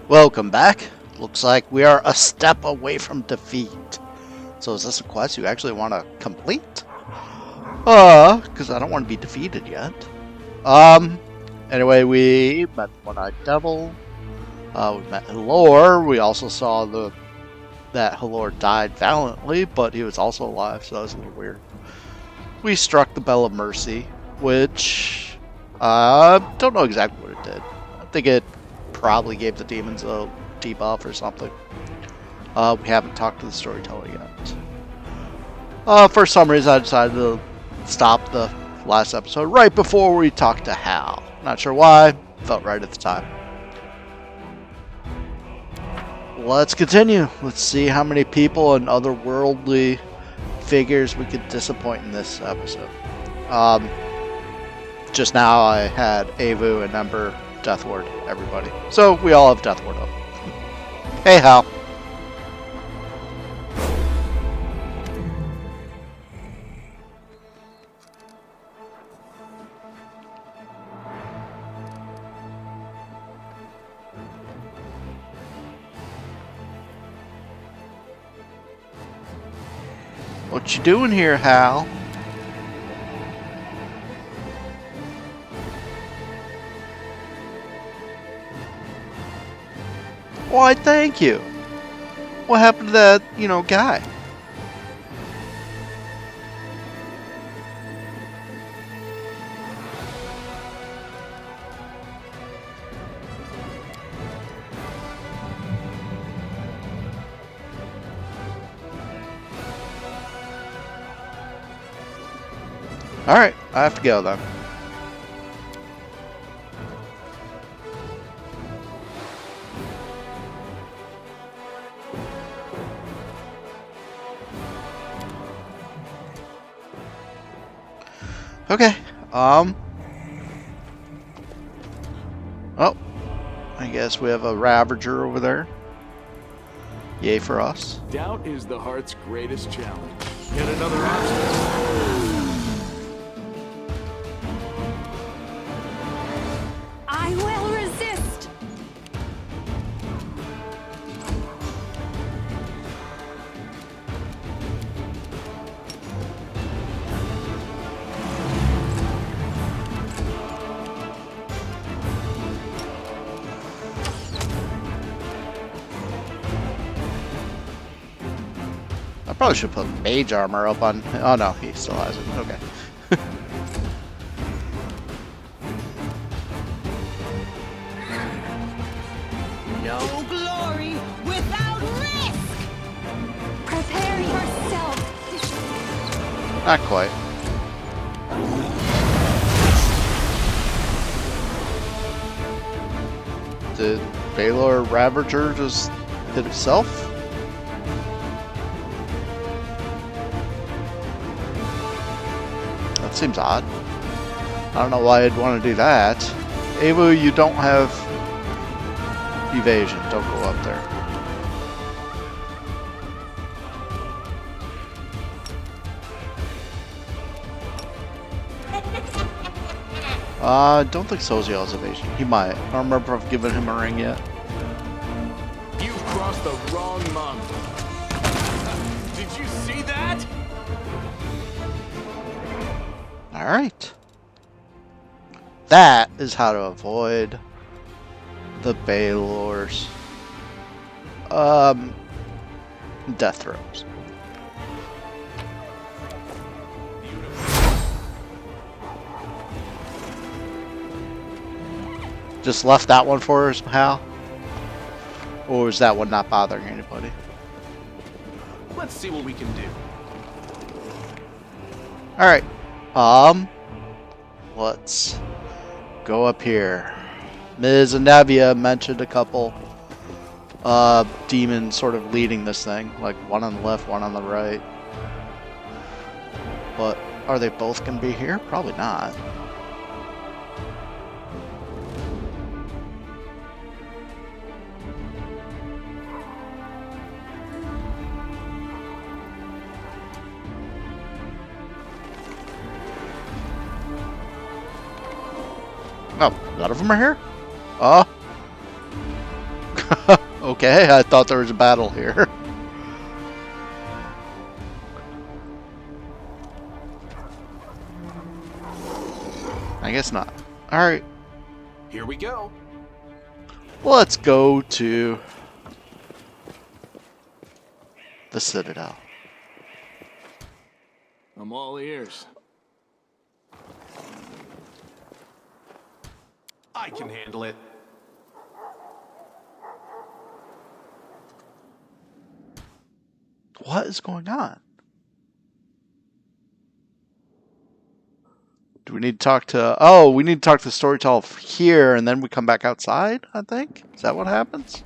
Welcome back. Looks like we are a step away from defeat. So is this a quest you actually want to complete? Because I don't want to be defeated yet. Anyway, we met the One-Eyed Devil. We met Halor. We also saw that Halor died valiantly, but he was also alive, so that was a little weird. We struck the Bell of Mercy, which don't know exactly what it did. I think it probably gave the demons a debuff or something. We haven't talked to the Storyteller yet. For some reason, I decided to stop the last episode right before we talked to Hal. Not sure why, felt right at the time. Let's continue. Let's see how many people and otherworldly figures we could disappoint in this episode. Just now I had Avu and Ember Death Ward everybody. So we all have Death Ward up. Hey Hal. What you doing here, Hal? Why, thank you. What happened to that, guy? Alright, I have to go then. Okay, oh, I guess we have a Ravager over there. Yay for us. Doubt is the heart's greatest challenge. Yet another obstacle. I will resist. I probably should put mage armor up on. Oh no, he still has it. Okay. No glory without risk. Prepare yourself. Not quite. Did Balor Ravager just hit himself? That seems odd. I don't know why I'd want to do that. Avu, you don't have evasion. Don't go up there. I don't think Soziel has evasion. He might. I don't remember if I've given him a ring yet. You've crossed the wrong mountain. Did you see that? Alright. That is how to avoid the Balor's death throws. Just left that one for us, Hal? Or is that one not bothering anybody? Let's see what we can do. Alright. Let's go up here. Ms. Anavia mentioned a couple demons sort of leading this thing, like one on the left, one on the right. But are they both going to be here? Probably not. Oh, none of them are here? Oh. Okay, I thought there was a battle here. I guess not. Alright, Here we go. let's go to the Citadel. I'm all ears. I can handle it. What is going on? Do we need to talk to... Oh, we need to talk to Storyteller here, and then we come back outside, I think? Is that what happens?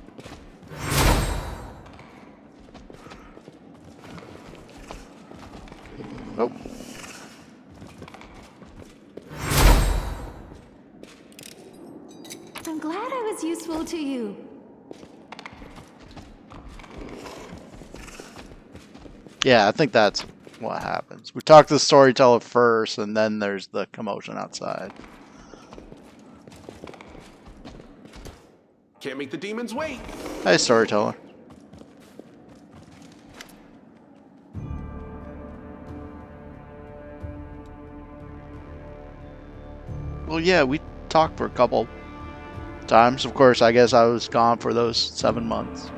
Oh. I'm glad I was useful to you. Yeah, I think that's what happens. We talk to the Storyteller first, and then there's the commotion outside. Can't make the demons wait. Hey, Storyteller. Well, yeah, we talked for a couple times. Of course, I guess I was gone for those 7 months.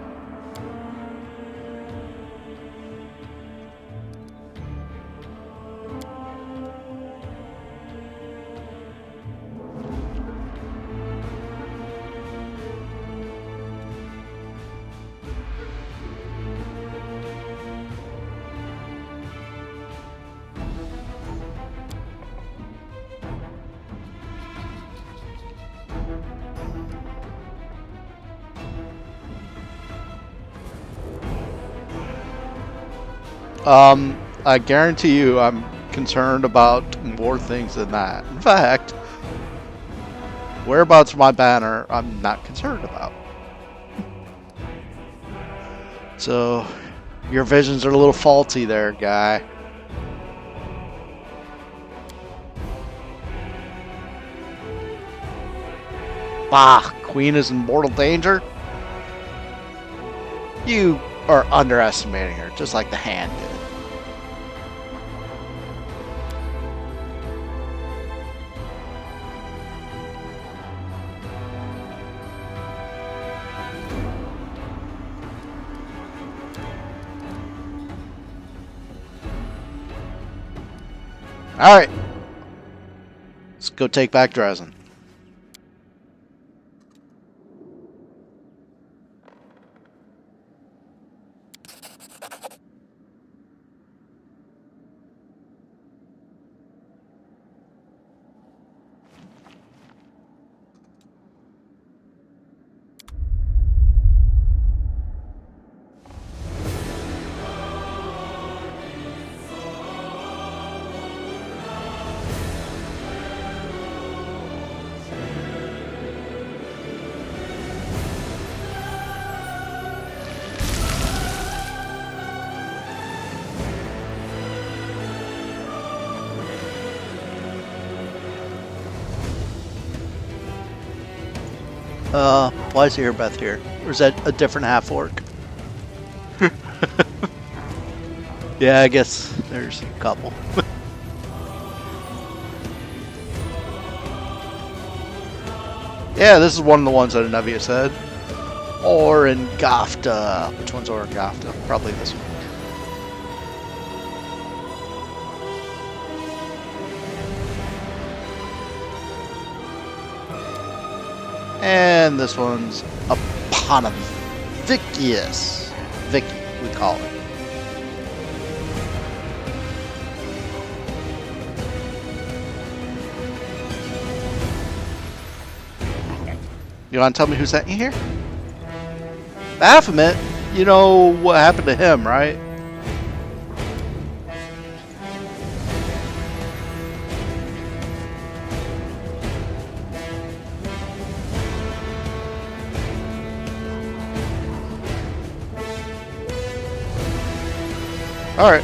I guarantee you I'm concerned about more things than that. In fact, whereabouts of my banner I'm not concerned about. So, your visions are a little faulty there, guy. Bah, Queen is in mortal danger? You are underestimating her, just like the hand did. Alright. Let's go take back Drezen. Why is Earbeth here? Or is that a different half-orc? Yeah, I guess there's a couple. Yeah, this is one of the ones that Anevia said. Orangofta. Which one's Orangofta? Probably this one. And this one's Eponymous. Vicky, we call it. You want to tell me who sent you here? Baphomet? You know what happened to him, right? Alright.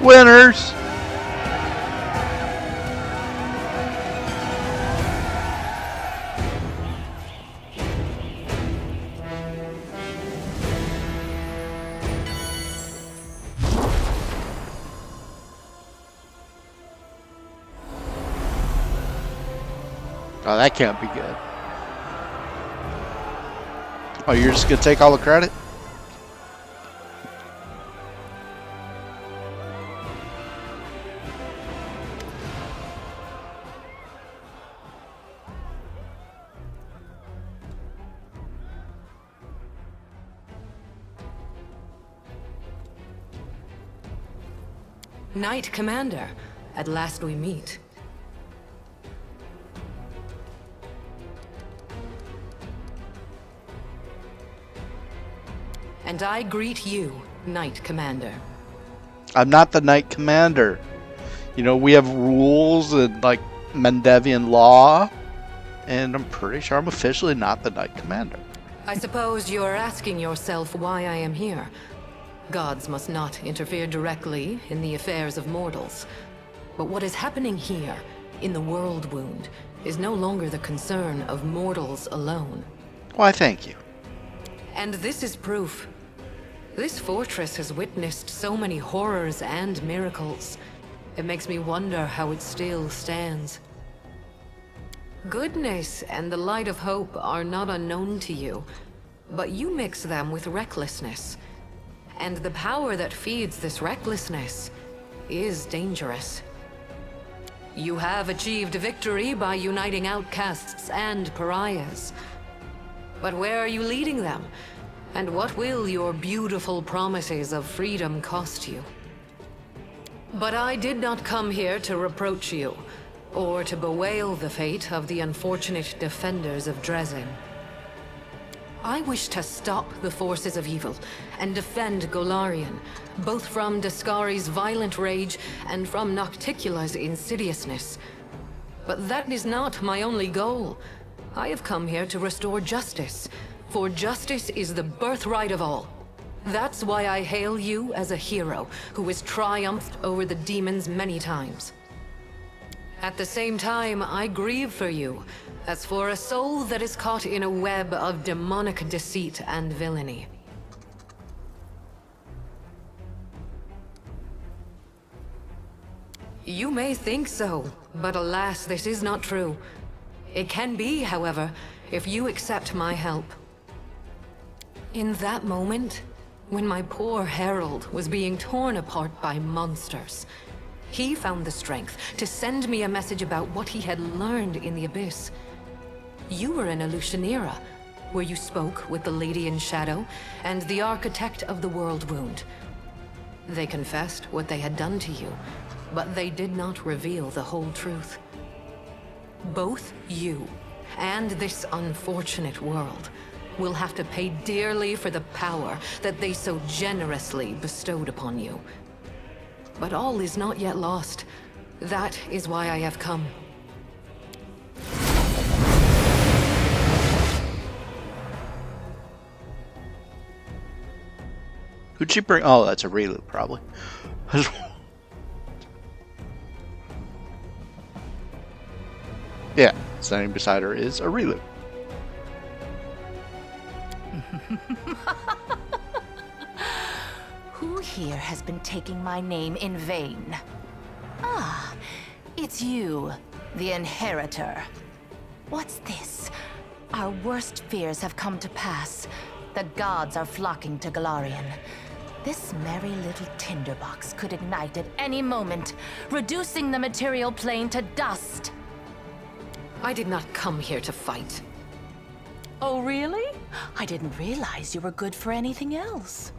Winners! Oh, that can't be good. Oh, you're just gonna take all the credit? Knight Commander, at last we meet. And I greet you, Knight Commander. I'm not the Knight Commander. You know, we have rules and, like, Mendevian law, and I'm pretty sure I'm officially not the Knight Commander. I suppose you're asking yourself why I am here. Gods must not interfere directly in the affairs of mortals. But what is happening here, in the World Wound, is no longer the concern of mortals alone. Why, thank you. And this is proof. This fortress has witnessed so many horrors and miracles. It makes me wonder how it still stands. Goodness and the light of hope are not unknown to you, but you mix them with recklessness. And the power that feeds this recklessness is dangerous. You have achieved victory by uniting outcasts and pariahs. But where are you leading them? And what will your beautiful promises of freedom cost you? But I did not come here to reproach you, or to bewail the fate of the unfortunate defenders of Drezen. I wish to stop the forces of evil and defend Golarion, both from Daskari's violent rage and from Nocticula's insidiousness. But that is not my only goal. I have come here to restore justice, for justice is the birthright of all. That's why I hail you as a hero who has triumphed over the demons many times. At the same time, I grieve for you, as for a soul that is caught in a web of demonic deceit and villainy. You may think so, but alas, this is not true. It can be, however, if you accept my help. In that moment, when my poor herald was being torn apart by monsters, he found the strength to send me a message about what he had learned in the Abyss. You were in Elutionera, where you spoke with the Lady in Shadow and the Architect of the World Wound. They confessed what they had done to you, but they did not reveal the whole truth. Both you and this unfortunate world will have to pay dearly for the power that they so generously bestowed upon you. But all is not yet lost. That is why I have come. Who'd she bring? Oh, that's Areelu, probably. Yeah, standing beside her is Areelu. Who here has been taking my name in vain? Ah, it's you, the Inheritor. What's this? Our worst fears have come to pass. The gods are flocking to Golarion. This merry little tinderbox could ignite at any moment, reducing the material plane to dust. I did not come here to fight. Oh, really? I didn't realize you were good for anything else.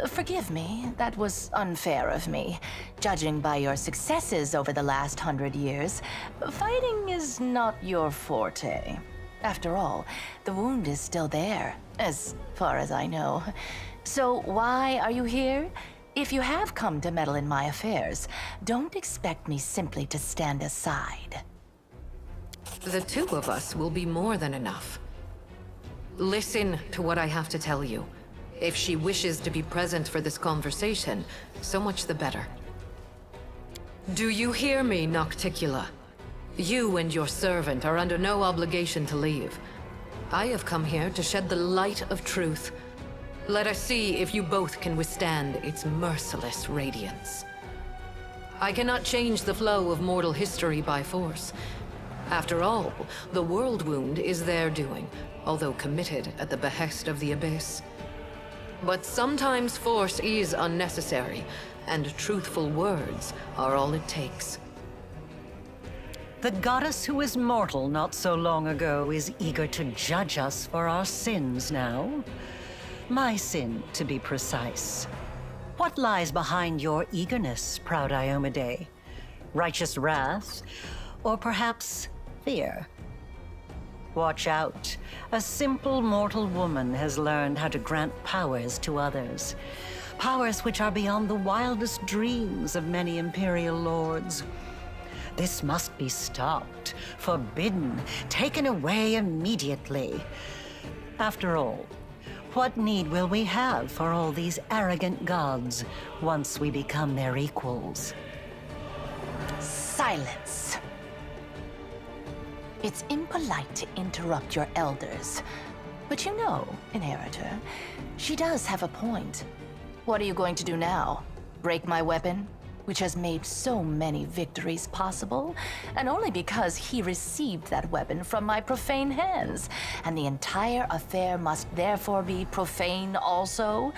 Forgive me, that was unfair of me. Judging by your successes over the last 100 years, fighting is not your forte. After all, the wound is still there, as far as I know. So why are you here? If you have come to meddle in my affairs, don't expect me simply to stand aside. The two of us will be more than enough. Listen to what I have to tell you. If she wishes to be present for this conversation, so much the better. Do you hear me, Nocticula? You and your servant are under no obligation to leave. I have come here to shed the light of truth. Let us see if you both can withstand its merciless radiance. I cannot change the flow of mortal history by force. After all, the world wound is their doing, although committed at the behest of the Abyss. But sometimes force is unnecessary, and truthful words are all it takes. The goddess who was mortal not so long ago is eager to judge us for our sins now. My sin, to be precise. What lies behind your eagerness, proud Iomedae? Righteous wrath? Or perhaps fear? Watch out. A simple mortal woman has learned how to grant powers to others. Powers which are beyond the wildest dreams of many Imperial lords. This must be stopped, forbidden, taken away immediately. After all, what need will we have for all these arrogant gods once we become their equals? Silence. It's impolite to interrupt your elders. But you know, Inheritor, she does have a point. What are you going to do now? Break my weapon? Which has made so many victories possible, and only because he received that weapon from my profane hands, and the entire affair must therefore be profane also?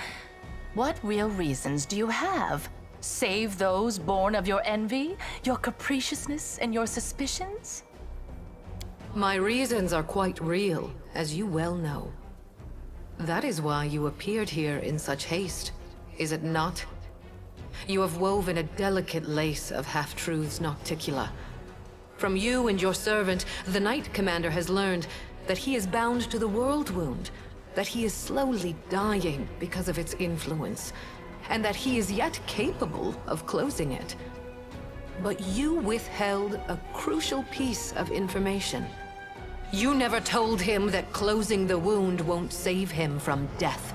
What real reasons do you have? Save those born of your envy, your capriciousness, and your suspicions? My reasons are quite real, as you well know. That is why you appeared here in such haste, is it not? You have woven a delicate lace of half-truths, Nocticula. From you and your servant, the Knight Commander has learned that he is bound to the world wound, that he is slowly dying because of its influence, and that he is yet capable of closing it. But you withheld a crucial piece of information. You never told him that closing the wound won't save him from death.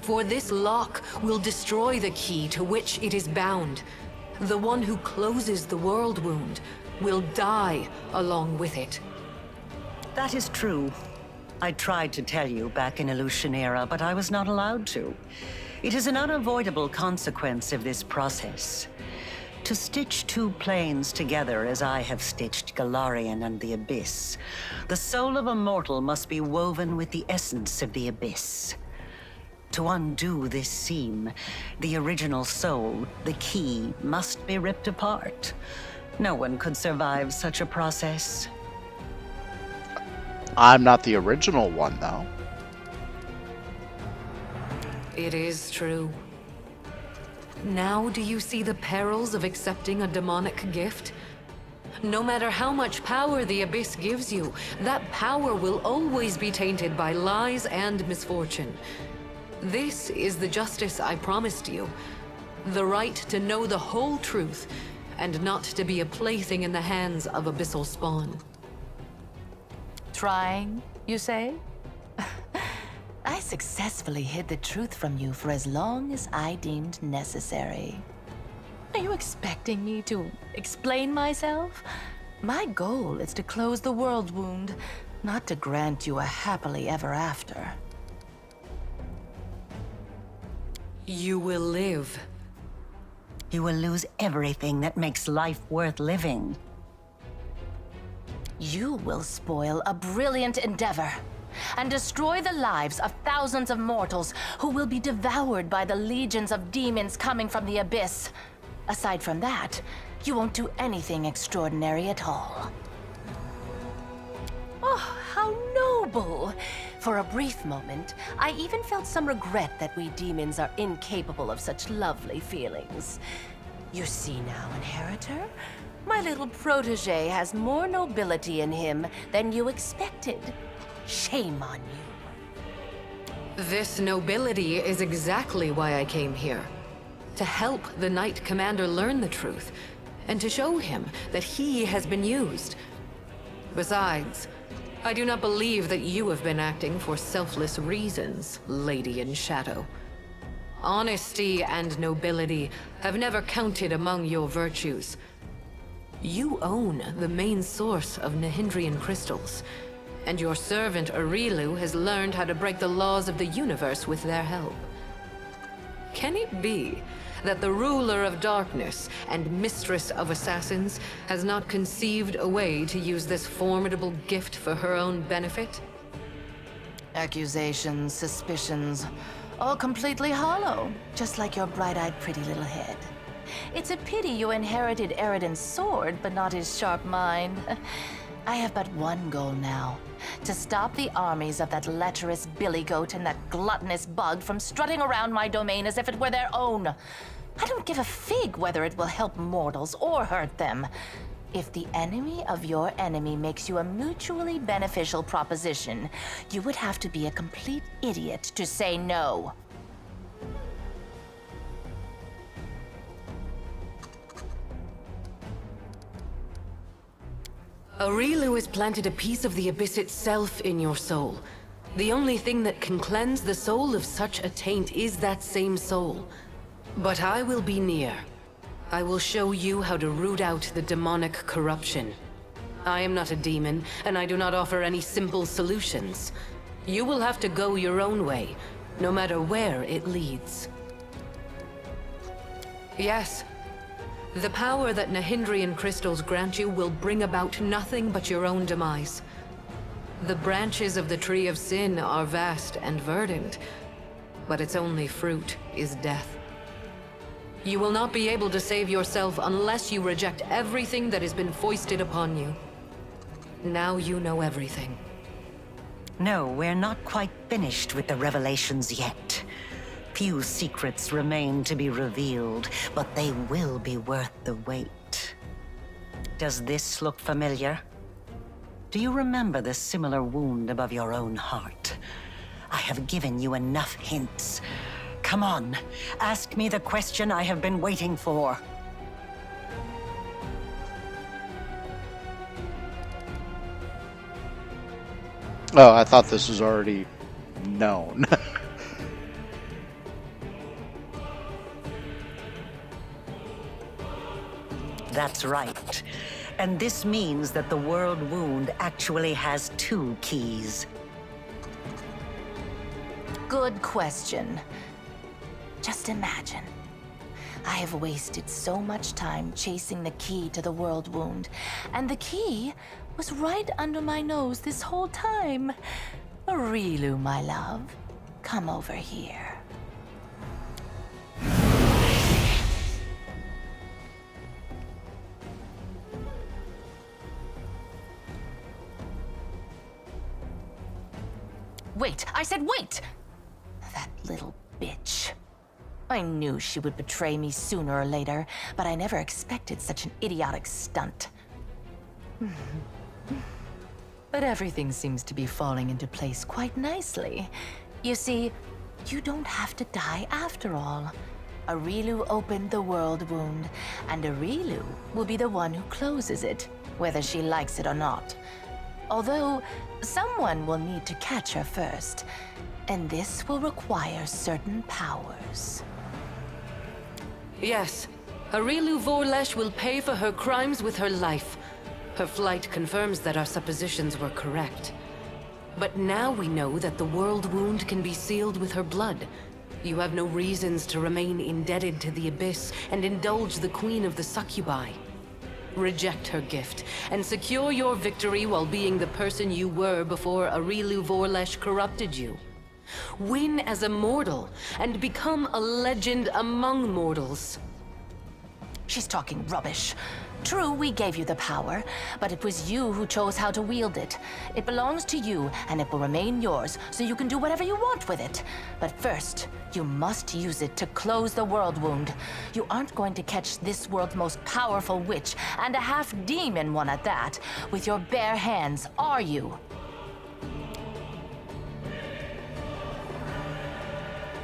For this lock will destroy the key to which it is bound. The one who closes the world wound will die along with it. That is true. I tried to tell you back in Illusionera, but I was not allowed to. It is an unavoidable consequence of this process. To stitch two planes together as I have stitched Galarian and the Abyss, the soul of a mortal must be woven with the essence of the Abyss. To undo this seam, the original soul, the key, must be ripped apart. No one could survive such a process. I'm not the original one, though. It is true. Now do you see the perils of accepting a demonic gift? No matter how much power the Abyss gives you, that power will always be tainted by lies and misfortune. This is the justice I promised you. The right to know the whole truth, and not to be a plaything in the hands of abyssal spawn. Trying, you say? I successfully hid the truth from you for as long as I deemed necessary. Are you expecting me to explain myself? My goal is to close the world wound, not to grant you a happily ever after. You will live. You will lose everything that makes life worth living. You will spoil a brilliant endeavor and destroy the lives of thousands of mortals who will be devoured by the legions of demons coming from the Abyss. Aside from that, you won't do anything extraordinary at all. Oh, how noble! For a brief moment, I even felt some regret that we demons are incapable of such lovely feelings. You see now, Inheritor? My little protege has more nobility in him than you expected. Shame on you. This nobility is exactly why I came here. To help the Knight Commander learn the truth, and to show him that he has been used. Besides, I do not believe that you have been acting for selfless reasons, Lady in Shadow. Honesty and nobility have never counted among your virtues. You own the main source of Nahindrian crystals, and your servant Areelu has learned how to break the laws of the universe with their help. Can it be that the ruler of darkness and mistress of assassins has not conceived a way to use this formidable gift for her own benefit? Accusations, suspicions, all completely hollow, just like your bright-eyed pretty little head. It's a pity you inherited Eridan's sword, but not his sharp mind. I have but one goal now. To stop the armies of that lecherous billygoat and that gluttonous bug from strutting around my domain as if it were their own. I don't give a fig whether it will help mortals or hurt them. If the enemy of your enemy makes you a mutually beneficial proposition, you would have to be a complete idiot to say no. Areelu has planted a piece of the abyss itself in your soul. The only thing that can cleanse the soul of such a taint is that same soul. But I will be near. I will show you how to root out the demonic corruption. I am not a demon, and I do not offer any simple solutions. You will have to go your own way, no matter where it leads. Yes. The power that Nahindrian crystals grant you will bring about nothing but your own demise. The branches of the Tree of Sin are vast and verdant, but its only fruit is death. You will not be able to save yourself unless you reject everything that has been foisted upon you. Now you know everything. No, we're not quite finished with the revelations yet. Few secrets remain to be revealed, but they will be worth the wait. Does this look familiar? Do you remember the similar wound above your own heart? I have given you enough hints. Come on, ask me the question I have been waiting for. Oh, I thought this was already known. That's right. And this means that the world wound actually has 2 keys. Good question. Just imagine. I have wasted so much time chasing the key to the world wound, and the key was right under my nose this whole time. Areelu, my love, come over here. Wait, I said wait! That little bitch. I knew she would betray me sooner or later, but I never expected such an idiotic stunt. But everything seems to be falling into place quite nicely. You see, you don't have to die after all. Areelu opened the world wound, and Areelu will be the one who closes it, whether she likes it or not. Although, someone will need to catch her first, and this will require certain powers. Yes, Areelu Vorlesh will pay for her crimes with her life. Her flight confirms that our suppositions were correct. But now we know that the world wound can be sealed with her blood. You have no reasons to remain indebted to the Abyss and indulge the Queen of the Succubi. Reject her gift, and secure your victory while being the person you were before Areelu Vorlesh corrupted you. Win as a mortal, and become a legend among mortals. She's talking rubbish. True, we gave you the power, but it was you who chose how to wield it. It belongs to you, and it will remain yours, so you can do whatever you want with it. But first, you must use it to close the world wound. You aren't going to catch this world's most powerful witch, and a half-demon one at that, with your bare hands, are you?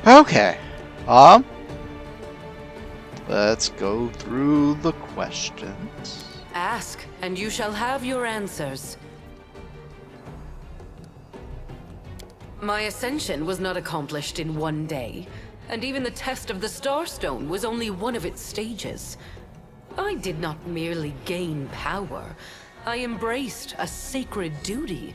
Okay. Let's go through the questions. Ask, and you shall have your answers. My ascension was not accomplished in one day, and even the test of the Starstone was only one of its stages. I did not merely gain power, I embraced a sacred duty.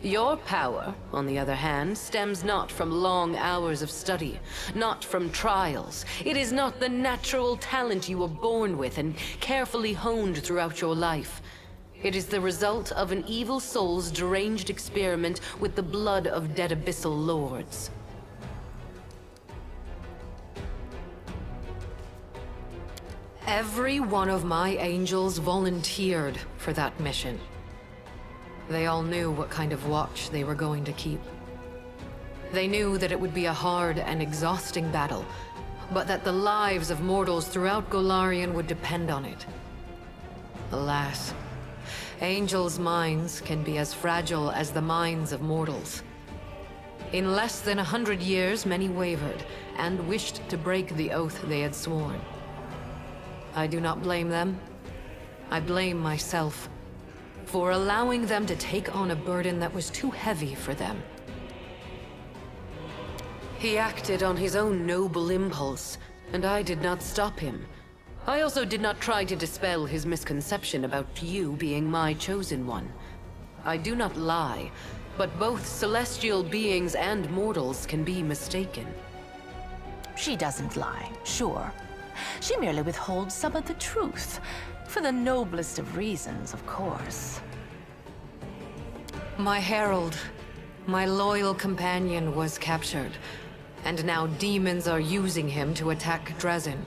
Your power, on the other hand, stems not from long hours of study, not from trials. It is not the natural talent you were born with and carefully honed throughout your life. It is the result of an evil soul's deranged experiment with the blood of dead abyssal lords. Every one of my angels volunteered for that mission. They all knew what kind of watch they were going to keep. They knew that it would be a hard and exhausting battle, but that the lives of mortals throughout Golarion would depend on it. Alas, angels' minds can be as fragile as the minds of mortals. In less than 100 years, many wavered and wished to break the oath they had sworn. I do not blame them. I blame myself for allowing them to take on a burden that was too heavy for them. He acted on his own noble impulse, and I did not stop him. I also did not try to dispel his misconception about you being my chosen one. I do not lie, but both celestial beings and mortals can be mistaken. She doesn't lie, sure. She merely withholds some of the truth. For the noblest of reasons, of course. My herald, my loyal companion, was captured, and now demons are using him to attack Drezen.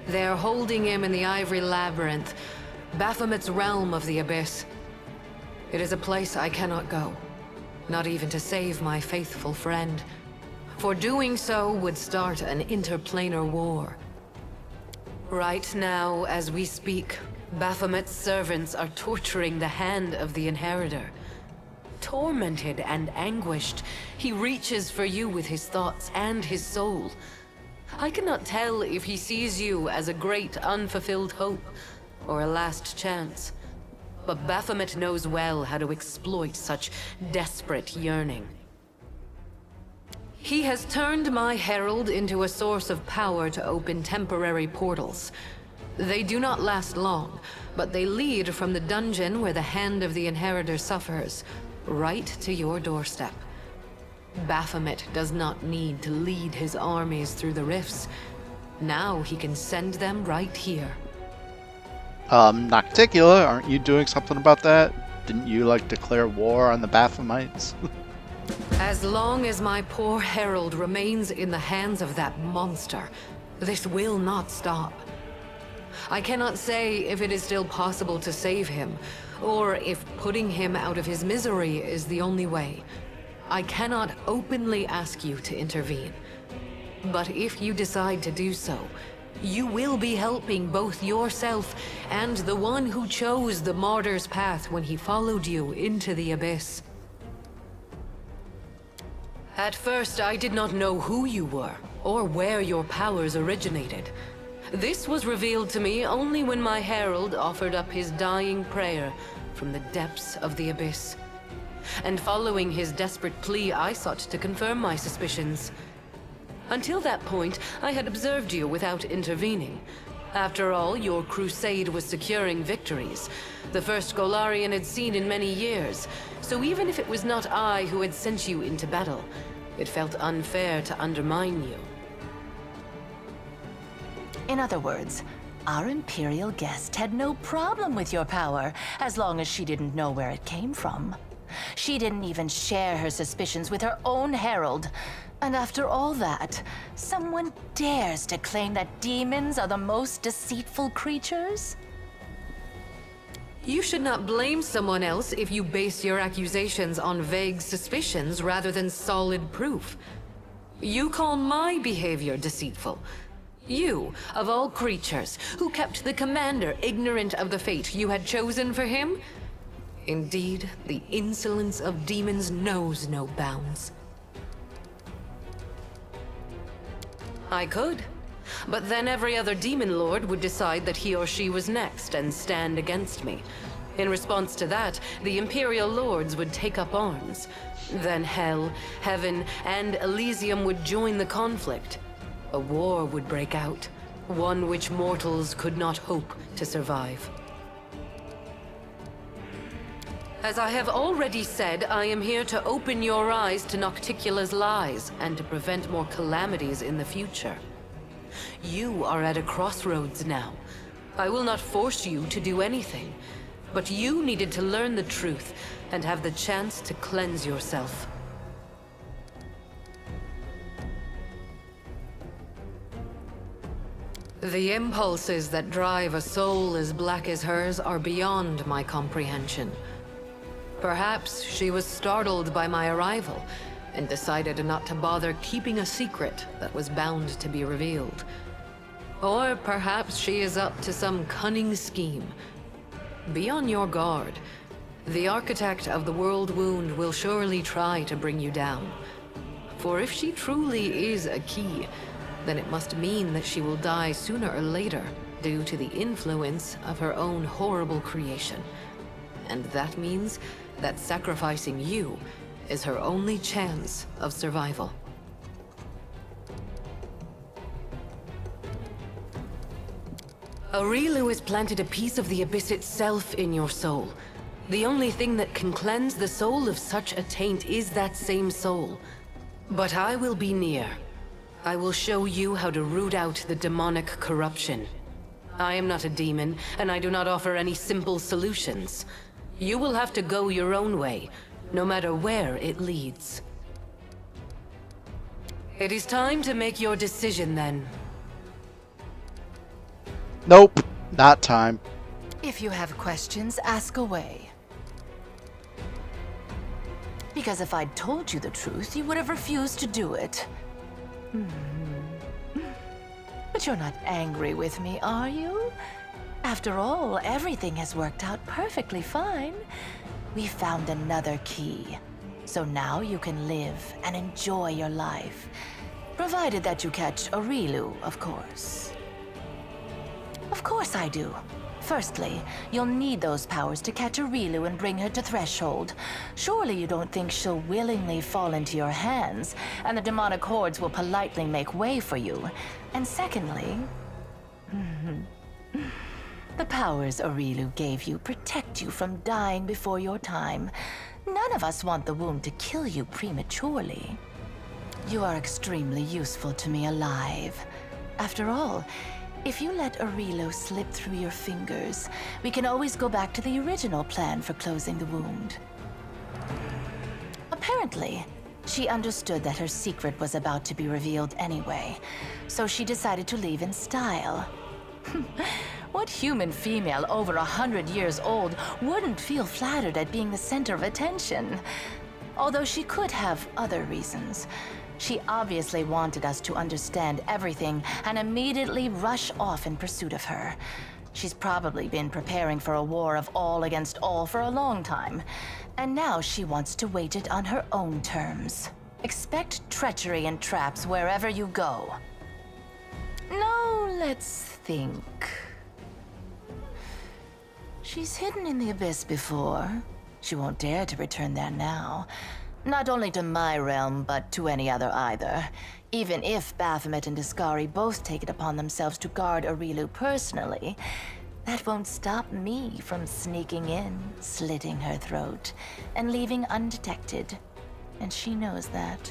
They're holding him in the Ivory Labyrinth, Baphomet's realm of the Abyss. It is a place I cannot go, not even to save my faithful friend. For doing so would start an interplanar war. Right now, as we speak, Baphomet's servants are torturing the hand of the Inheritor. Tormented and anguished, he reaches for you with his thoughts and his soul. I cannot tell if he sees you as a great unfulfilled hope or a last chance. But Baphomet knows well how to exploit such desperate yearning. He has turned my herald into a source of power to open temporary portals. They do not last long, but they lead from the dungeon where the hand of the Inheritor suffers, right to your doorstep. Baphomet does not need to lead his armies through the rifts. Now he can send them right here. Nocticula, aren't you doing something about that? Didn't you, like, declare war on the Baphomets? As long as my poor herald remains in the hands of that monster, this will not stop. I cannot say if it is still possible to save him, or if putting him out of his misery is the only way. I cannot openly ask you to intervene. But if you decide to do so, you will be helping both yourself and the one who chose the martyr's path when he followed you into the abyss. At first, I did not know who you were, or where your powers originated. This was revealed to me only when my herald offered up his dying prayer from the depths of the abyss. And following his desperate plea, I sought to confirm my suspicions. Until that point, I had observed you without intervening. After all, your crusade was securing victories, the first Golarion had seen in many years, so even if it was not I who had sent you into battle, it felt unfair to undermine you. In other words, our Imperial guest had no problem with your power, as long as she didn't know where it came from. She didn't even share her suspicions with her own herald. And after all that, someone dares to claim that demons are the most deceitful creatures? You should not blame someone else if you base your accusations on vague suspicions rather than solid proof. You call my behavior deceitful. You, of all creatures, who kept the commander ignorant of the fate you had chosen for him? Indeed, the insolence of demons knows no bounds. I could. But then every other demon lord would decide that he or she was next and stand against me. In response to that, the Imperial lords would take up arms. Then hell, heaven, and Elysium would join the conflict. A war would break out, one which mortals could not hope to survive. As I have already said, I am here to open your eyes to Nocticula's lies and to prevent more calamities in the future. You are at a crossroads now. I will not force you to do anything, but you needed to learn the truth and have the chance to cleanse yourself. The impulses that drive a soul as black as hers are beyond my comprehension. Perhaps she was startled by my arrival and decided not to bother keeping a secret that was bound to be revealed. Or perhaps she is up to some cunning scheme. Be on your guard. The architect of the world wound will surely try to bring you down. For if she truly is a key, then it must mean that she will die sooner or later due to the influence of her own horrible creation. And that means that sacrificing you is her only chance of survival. Areelu has planted a piece of the abyss itself in your soul. The only thing that can cleanse the soul of such a taint is that same soul. But I will be near. I will show you how to root out the demonic corruption. I am not a demon, and I do not offer any simple solutions. You will have to go your own way, no matter where it leads. It is time to make your decision then. Nope, not time. If you have questions, ask away. Because if I'd told you the truth, you would have refused to do it. But you're not angry with me, are you? After all, everything has worked out perfectly fine. We found another key. So now you can live and enjoy your life. Provided that you catch Areelu, of course. Of course I do. Firstly, you'll need those powers to catch Areelu and bring her to Threshold. Surely you don't think she'll willingly fall into your hands, and the demonic hordes will politely make way for you. And secondly, the powers Areelu gave you protect you from dying before your time. None of us want the wound to kill you prematurely. You are extremely useful to me alive. After all, if you let Areelu slip through your fingers, we can always go back to the original plan for closing the wound. Apparently, she understood that her secret was about to be revealed anyway, so she decided to leave in style. What human female over 100 years old wouldn't feel flattered at being the center of attention? Although she could have other reasons. She obviously wanted us to understand everything and immediately rush off in pursuit of her. She's probably been preparing for a war of all against all for a long time, and now she wants to wage it on her own terms. Expect treachery and traps wherever you go. Now, let's think. She's hidden in the abyss before. She won't dare to return there now. Not only to my realm, but to any other either. Even if Baphomet and Discari both take it upon themselves to guard Areelu personally, that won't stop me from sneaking in, slitting her throat, and leaving undetected. And she knows that.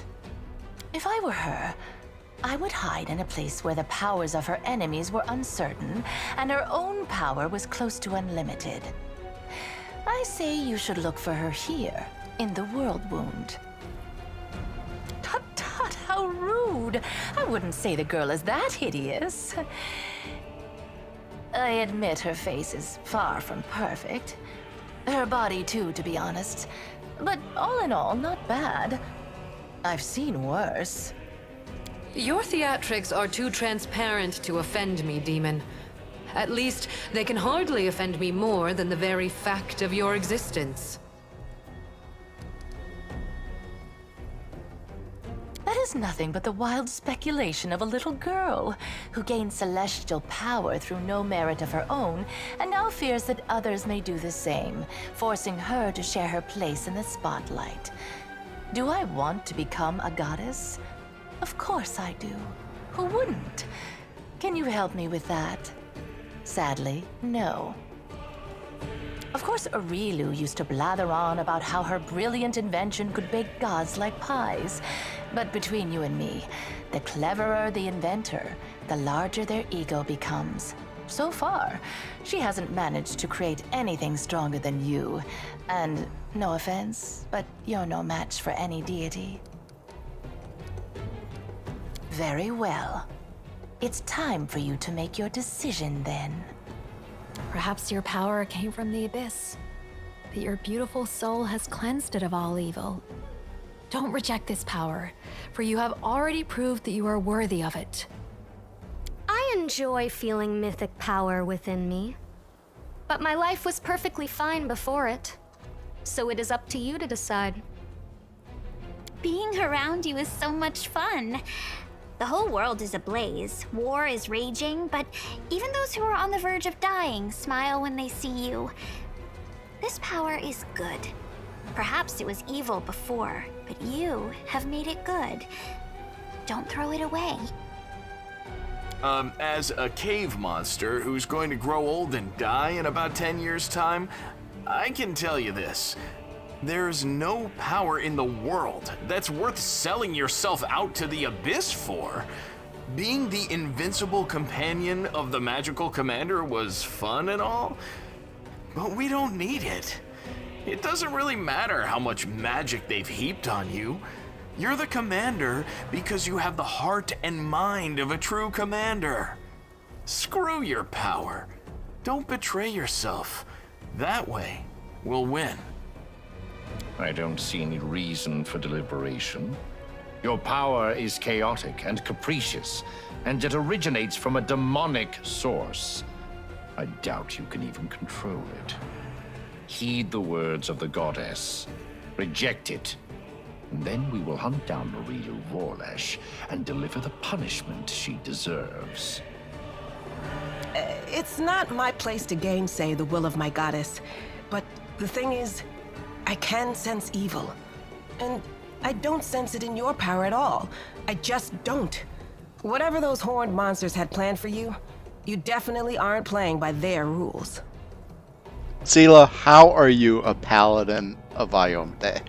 If I were her, I would hide in a place where the powers of her enemies were uncertain, and her own power was close to unlimited. I say you should look for her here, in the world wound. Tut tut, how rude! I wouldn't say the girl is that hideous. I admit her face is far from perfect. Her body too, to be honest. But all in all, not bad. I've seen worse. Your theatrics are too transparent to offend me, demon. At least, they can hardly offend me more than the very fact of your existence. That is nothing but the wild speculation of a little girl who gained celestial power through no merit of her own and now fears that others may do the same, forcing her to share her place in the spotlight. Do I want to become a goddess? Of course I do. Who wouldn't? Can you help me with that? Sadly, no. Of course, Areelu used to blather on about how her brilliant invention could bake gods like pies. But between you and me, the cleverer the inventor, the larger their ego becomes. So far, she hasn't managed to create anything stronger than you. And no offense, but you're no match for any deity. Very well. It's time for you to make your decision then. Perhaps your power came from the abyss, but your beautiful soul has cleansed it of all evil. Don't reject this power, for you have already proved that you are worthy of it. I enjoy feeling mythic power within me, but my life was perfectly fine before it, so it is up to you to decide. Being around you is so much fun. The whole world is ablaze, war is raging, but even those who are on the verge of dying smile when they see you. This power is good. Perhaps it was evil before, but you have made it good. Don't throw it away. As a cave monster who's going to grow old and die in about 10 years' time, I can tell you this. There's no power in the world that's worth selling yourself out to the abyss for. Being the invincible companion of the magical commander was fun and all, but we don't need it. It doesn't really matter how much magic they've heaped on you. You're the commander because you have the heart and mind of a true commander. Screw your power. Don't betray yourself. That way, we'll win. I don't see any reason for deliberation. Your power is chaotic and capricious, and it originates from a demonic source. I doubt you can even control it. Heed the words of the goddess. Reject it. And then we will hunt down Areelu Vorlesh and deliver the punishment she deserves. It's not my place to gainsay the will of my goddess, but the thing is, I can sense evil. And I don't sense it in your power at all. I just don't. Whatever those horned monsters had planned for you, you definitely aren't playing by their rules. Seela, how are you a paladin of Iomedae?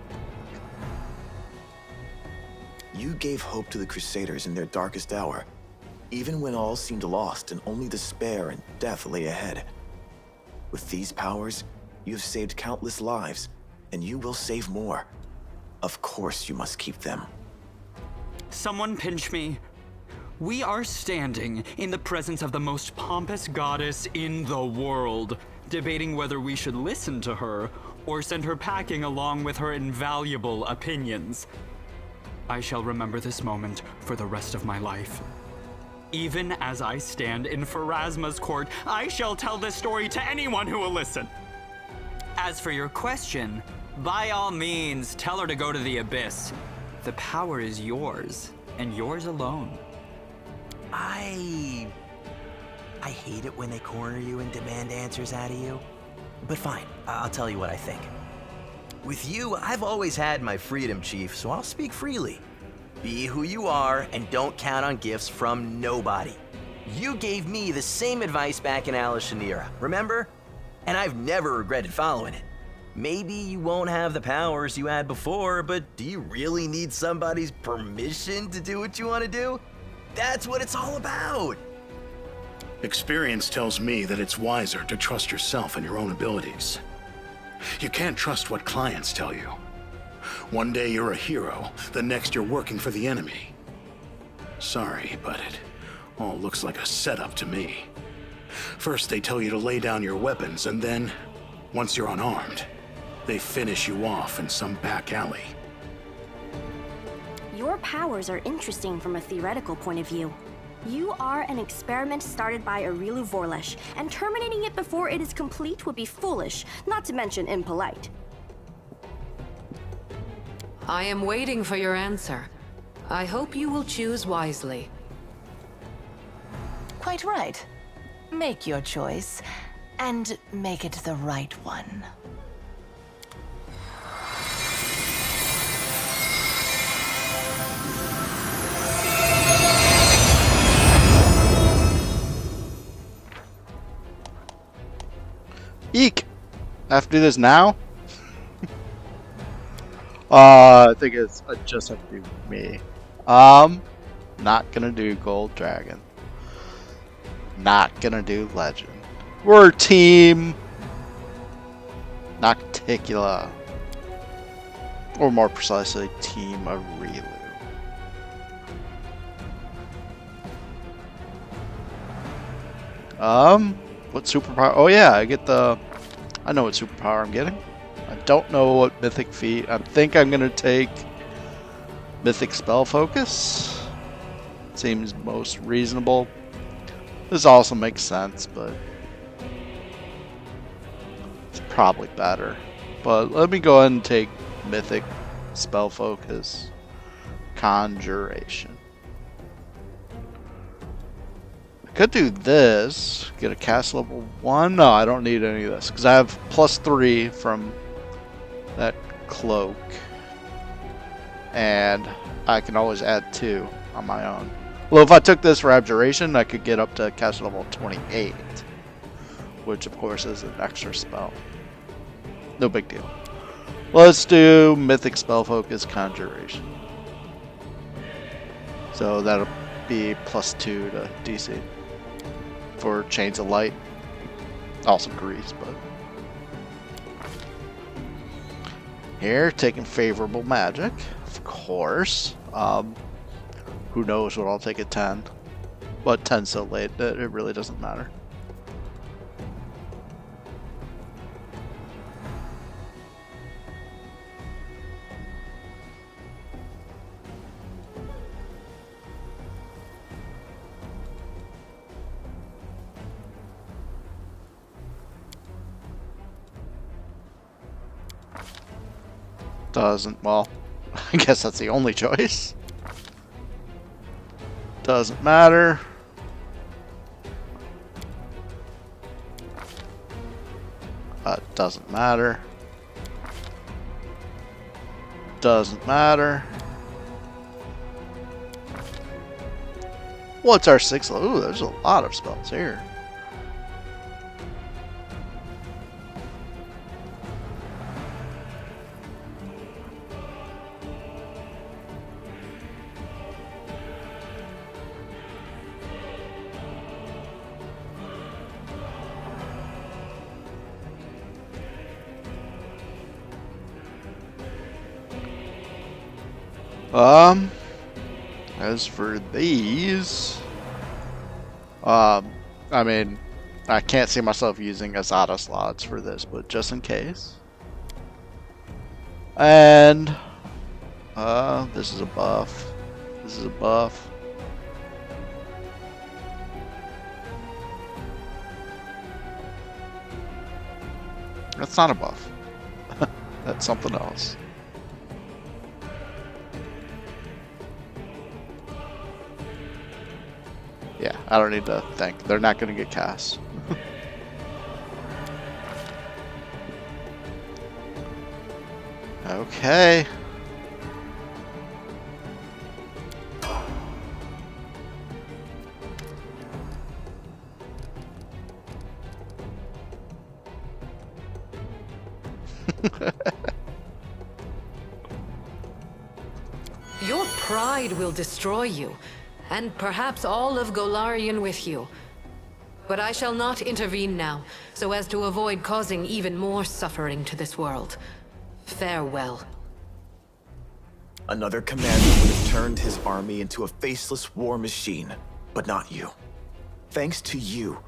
You gave hope to the Crusaders in their darkest hour, even when all seemed lost and only despair and death lay ahead. With these powers, you have saved countless lives, and you will save more. Of course you must keep them. Someone pinch me. We are standing in the presence of the most pompous goddess in the world, debating whether we should listen to her or send her packing along with her invaluable opinions. I shall remember this moment for the rest of my life. Even as I stand in Pharasma's court, I shall tell this story to anyone who will listen. As for your question, by all means, tell her to go to the abyss. The power is yours, and yours alone. I hate it when they corner you and demand answers out of you. But fine, I'll tell you what I think. With you, I've always had my freedom, Chief, so I'll speak freely. Be who you are, and don't count on gifts from nobody. You gave me the same advice back in Alishanira, remember? And I've never regretted following it. Maybe you won't have the powers you had before, but do you really need somebody's permission to do what you want to do? That's what it's all about! Experience tells me that it's wiser to trust yourself and your own abilities. You can't trust what clients tell you. One day you're a hero, the next you're working for the enemy. Sorry, but it all looks like a setup to me. First they tell you to lay down your weapons, and then, once you're unarmed, they finish you off in some back alley. Your powers are interesting from a theoretical point of view. You are an experiment started by Areelu Vorlesh, and terminating it before it is complete would be foolish, not to mention impolite. I am waiting for your answer. I hope you will choose wisely. Quite right. Make your choice, and make it the right one. I have to do this now? I think it's I just have to do me. Not gonna do Gold Dragon. Not gonna do Legend. We're team Nocticula. Or more precisely, team Areelu. What superpower? Oh yeah, I get the... I know what superpower I'm getting. I don't know what mythic feat. I think I'm gonna take Mythic Spell Focus. Seems most reasonable. This also makes sense, but it's probably better. But let me go ahead and take Mythic Spell Focus Conjuration. I could do this, get a cast level 1. No, I don't need any of this because I have +3 from that cloak. And I can always add 2 on my own. Well, if I took this for Abjuration, I could get up to cast level 28, which of course is an extra spell. No big deal. Let's do Mythic Spell Focus Conjuration. So that'll be +2 to DC for Chains of Light. Also Grease, but here taking favorable magic, of course. Who knows what I'll take at 10, but 10's so late that it really doesn't matter. Doesn't, well, I guess that's the only choice. Doesn't matter. Doesn't matter. Doesn't matter. What's our 6th level? Ooh, there's a lot of spells here. As for these, I mean, I can't see myself using Azata slots for this, but just in case. And, this is a buff. This is a buff. That's not a buff. That's something else. Yeah, I don't need to think. They're not going to get cast. Okay. Your pride will destroy you, and perhaps all of Golarion with you. But I shall not intervene now, so as to avoid causing even more suffering to this world. Farewell. Another commander would have turned his army into a faceless war machine, but not you. Thanks to you,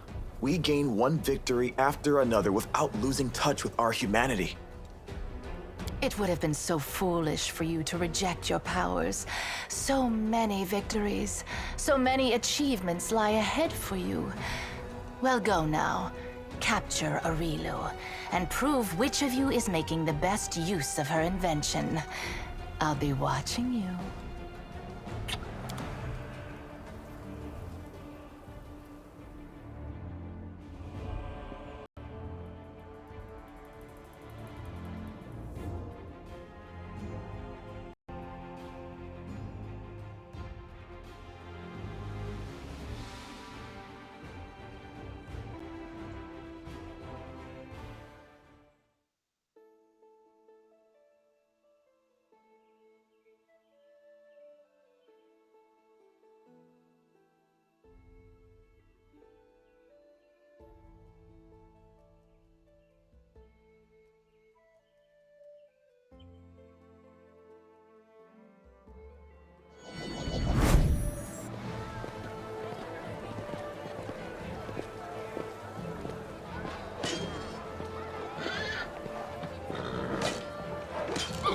we gain one victory after another without losing touch with our humanity. It would have been so foolish for you to reject your powers. So many victories, so many achievements lie ahead for you. Well, go now. Capture Areelu, and prove which of you is making the best use of her invention. I'll be watching you.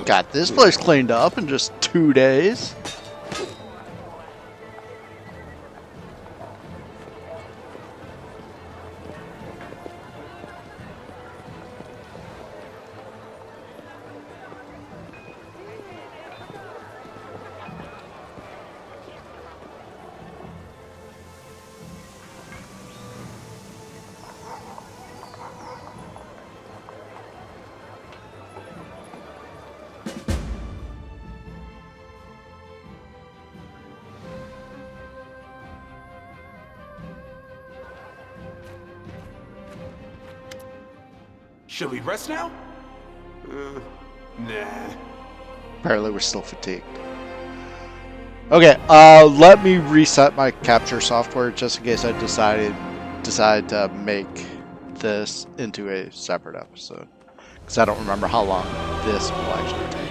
Got this place cleaned up in just 2 days. Should we rest now? Nah. Apparently we're still fatigued. Okay, let me reset my capture software just in case I decide to make this into a separate episode. Because I don't remember how long this will actually take.